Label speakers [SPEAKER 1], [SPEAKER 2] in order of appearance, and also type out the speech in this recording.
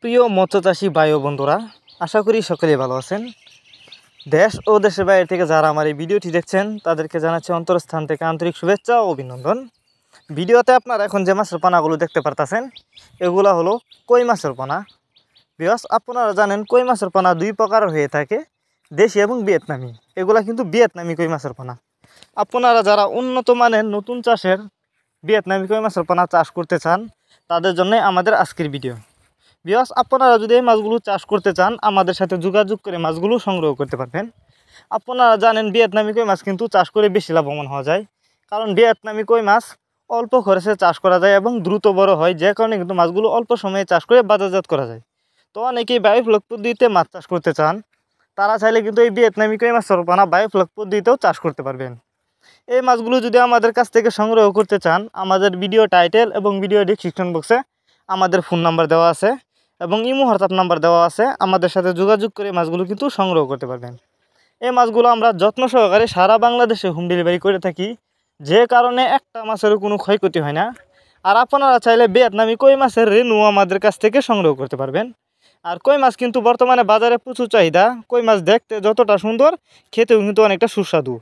[SPEAKER 1] প্রিয় মৎস্যচাষী ভাই ও বন্ধুরা, আশা করি সকলেই ভালো আছেন। দেশ ও দেশের বাইরে থেকে যারা আমার এই ভিডিওটি দেখছেন তাদেরকে জানাচ্ছি অন্তরস্থান থেকে আন্তরিক শুভেচ্ছা ও অভিনন্দন। ভিডিওতে আপনারা এখন যে মাছের পোনাগুলো দেখতে পারতেছেন এগুলো হলো কই মাছের পোনা। বিকজ আপনারা জানেন কই মাছের পোনা দুই প্রকার হয়ে থাকে, দেশি এবং ভিয়েতনামি। এগুলা কিন্তু ভিয়েতনামি কই মাছের পোনা। আপনারা যারা উন্নত মানের নতুন চাষের ভিয়েতনামি কই মাছের পোনা চাষ করতে চান তাদের জন্য আমাদের আজকের ভিডিও। বিকজ আপনারা যদি এই মাছগুলো চাষ করতে চান আমাদের সাথে যোগাযোগ করে মাছগুলো সংগ্রহ করতে পারবেন। আপনারা জানেন ভিয়েতনামি কই মাছ কিন্তু চাষ করে বেশি লাভবান হওয়া যায়, কারণ ভিয়েতনামি কই মাছ অল্প খরচে চাষ করা যায় এবং দ্রুত বড় হয়, যে কারণে কিন্তু মাছগুলো অল্প সময়ে চাষ করে বাজারজাত করা যায়। তো অনেকেই বায়োফ্লক পদ্ধতিতে মাছ চাষ করতে চান, তারা চাইলে কিন্তু এই ভিয়েতনামি কই মাছের পোনা বায়োফ্লক পদ্ধতিতেও চাষ করতে পারবেন। এই মাছগুলো যদি আমাদের কাছ থেকে সংগ্রহ করতে চান আমাদের ভিডিও টাইটেল এবং ভিডিও ডিসক্রিপশন বক্সে আমাদের ফোন নাম্বার দেওয়া আছে এবং ইমো হোয়াটসঅ্যাপ নাম্বার দেওয়া আছে। আমাদের সাথে যোগাযোগ করে মাছগুলো কিন্তু সংগ্রহ করতে পারবেন। এই মাছগুলো আমরা যত্ন সহকারে সারা বাংলাদেশে হোম ডেলিভারি করে থাকি, যে কারণে একটা মাছেরও কোনো ক্ষয়ক্ষতি হয় না। আর আপনারা চাইলে ভিয়েতনামি কই মাছের রেনু আমাদের কাছ থেকে সংগ্রহ করতে পারবেন। আর কই মাছ কিন্তু বর্তমানে বাজারে প্রচুর চাহিদা। কই মাছ দেখতে যতটা সুন্দর, খেতেও কিন্তু অনেকটা সুস্বাদু।